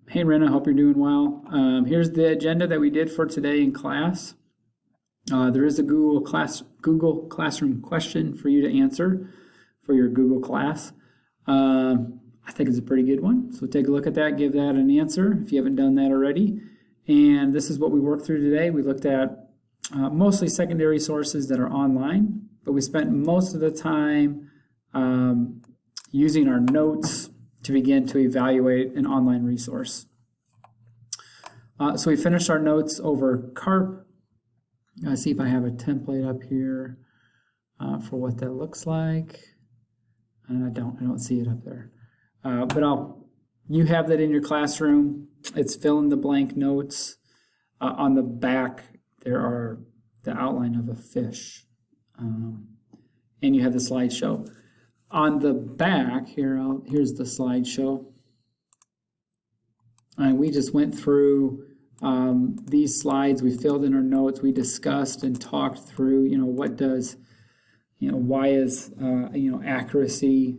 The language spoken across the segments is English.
Hey, Ren, I hope you're doing well. Here's the agenda that we did for today in class. There is a Google Classroom question for you to answer for your Google class. I think it's a pretty good one. So take a look at that, give that an answer if you haven't done that already. And this is what we worked through today. We looked at mostly secondary sources that are online, but we spent most of the time using our notes to begin to evaluate an online resource. So we finished our notes over CARP. Let's see if I have a template up here for what that looks like. And I don't see it up there. But you have that in your classroom. It's fill in the blank notes. On the back, there are the outline of a fish. And you have the slideshow. On the back, here's the slideshow. And we just went through these slides. We filled in our notes. We discussed and talked through, why is, accuracy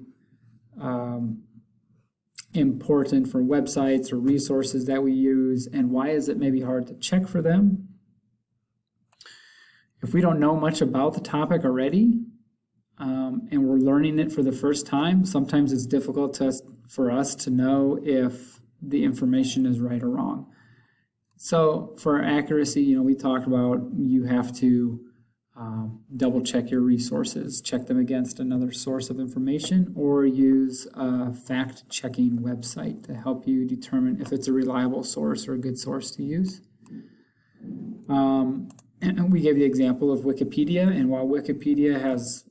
important for websites or resources that we use, and why is it maybe hard to check for them? If we don't know much about the topic already, and we're learning it for the first time, sometimes it's difficult for us to know if the information is right or wrong. So for accuracy, we talked about you have to double check your resources, check them against another source of information, or use a fact-checking website to help you determine if it's a reliable source or a good source to use. And we gave the example of Wikipedia, and while Wikipedia has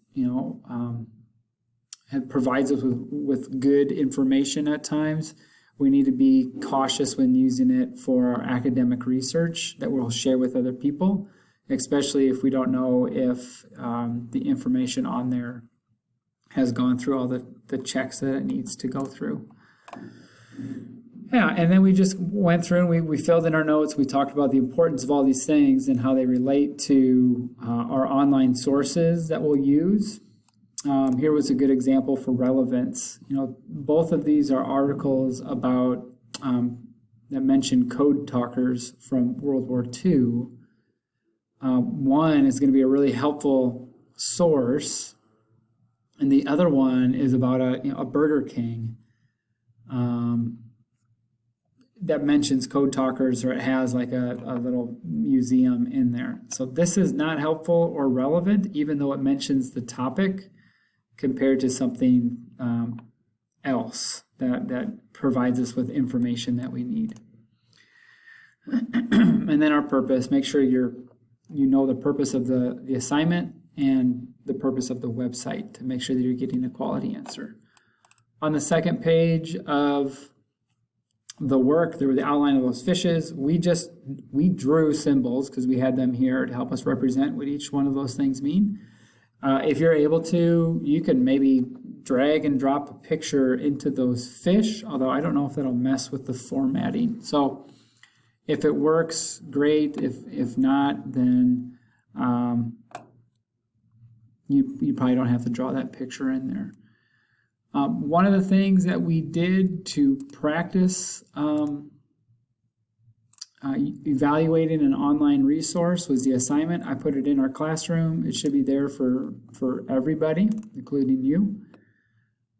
it provides us with good information at times, we need to be cautious when using it for our academic research that we'll share with other people, especially if we don't know if the information on there has gone through all the checks that it needs to go through. Yeah, and then we just went through and we filled in our notes. We talked about the importance of all these things and how they relate to our online sources that we'll use. Here was a good example for relevance. Both of these are articles about that mention code talkers from World War II. One is going to be a really helpful source, and the other one is about a Burger King that mentions code talkers, or it has like a little museum in there. So this is not helpful or relevant, even though it mentions the topic, compared to something else that provides us with information that we need. And then our purpose, make sure you know the purpose of the assignment and the purpose of the website to make sure that you're getting a quality answer. On the second page of the work, there were the outline of those fishes. We drew symbols because we had them here to help us represent what each one of those things mean. If you're able to, you can maybe drag and drop a picture into those fish, although I don't know if that'll mess with the formatting. So if it works, great. If not, then you probably don't have to draw that picture in there. One of the things that we did to practice evaluating an online resource was the assignment. I put it in our classroom. It should be there for everybody, including you.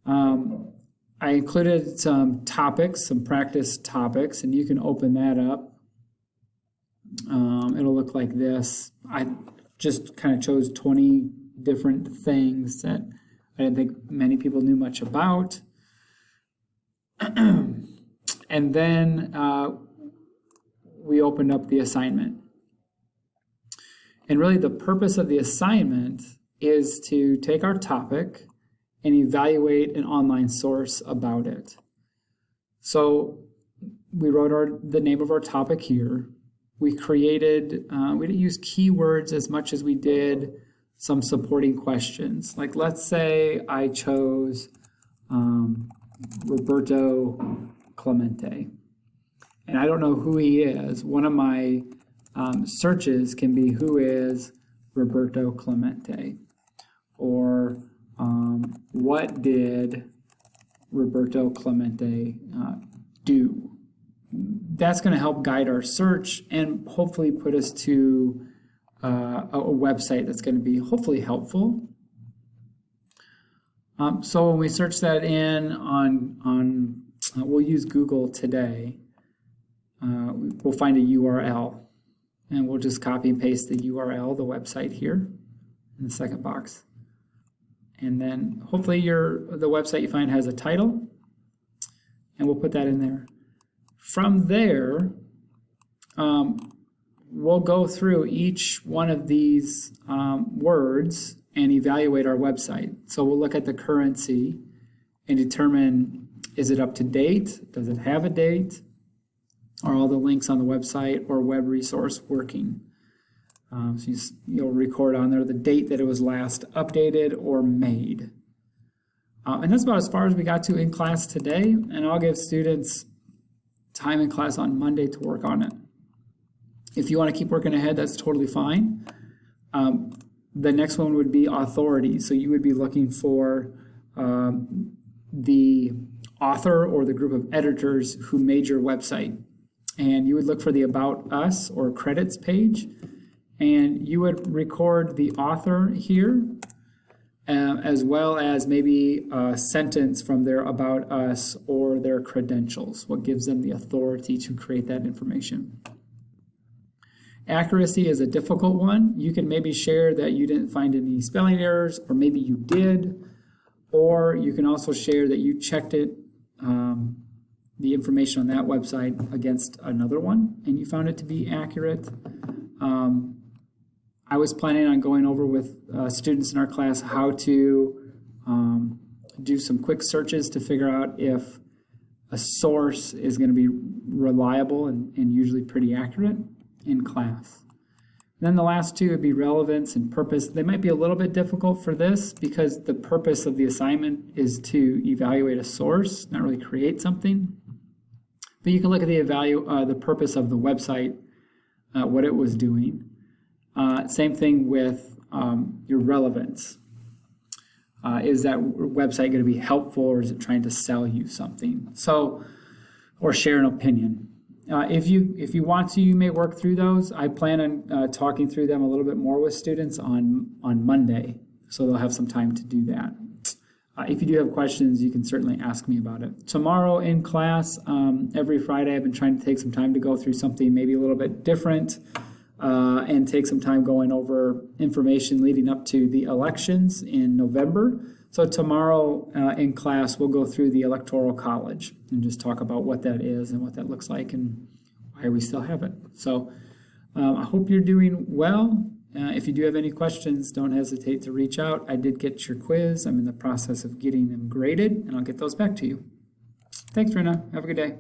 I included some topics, some practice topics, and you can open that up. It'll look like this. I just kind of chose 20 different things that I didn't think many people knew much about. And then we opened up the assignment. And really the purpose of the assignment is to take our topic and evaluate an online source about it. So we wrote the name of our topic here. We created, we didn't use keywords as much as we did some supporting questions. Like let's say I chose Roberto Clemente, and I don't know who he is. One of my searches can be who is Roberto Clemente, or what did Roberto Clemente do? that's going to help guide our search and hopefully put us to a website that's going to be hopefully helpful. So when we search that in on we'll use Google today. We'll find a URL, and we'll just copy and paste the URL, the website here in the second box. And then hopefully the website you find has a title, and we'll put that in there. From there, we'll go through each one of these words and evaluate our website. So we'll look at the currency and determine, is it up to date? Does it have a date? Are all the links on the website or web resource working? So you'll record on there the date that it was last updated or made. And that's about as far as we got to in class today, and I'll give students time in class on Monday to work on it. If you want to keep working ahead, that's totally fine. The next one would be authority. So you would be looking for the author or the group of editors who made your website. And you would look for the About Us or credits page, and you would record the author here, as well as maybe a sentence from their About Us or their credentials, what gives them the authority to create that information. Accuracy is a difficult one. You can maybe share that you didn't find any spelling errors, or maybe you did, or you can also share that you checked it, the information on that website against another one, and you found it to be accurate. I was planning on going over with students in our class how to do some quick searches to figure out if a source is going to be reliable and usually pretty accurate in class. Then the last two would be relevance and purpose. They might be a little bit difficult for this because the purpose of the assignment is to evaluate a source, not really create something. But you can look at the purpose of the website, what it was doing. Same thing with your relevance. Is that website going to be helpful, or is it trying to sell you something? So, or share an opinion. If you want to, you may work through those. I plan on talking through them a little bit more with students on Monday, so they'll have some time to do that. If you do have questions, you can certainly ask me about it. Tomorrow in class, every Friday, I've been trying to take some time to go through something maybe a little bit different and take some time going over information leading up to the elections in November. So tomorrow in class, we'll go through the Electoral College and just talk about what that is and what that looks like and why we still have it. So I hope you're doing well. If you do have any questions, don't hesitate to reach out. I did get your quiz. I'm in the process of getting them graded, and I'll get those back to you. Thanks, Rena. Have a good day.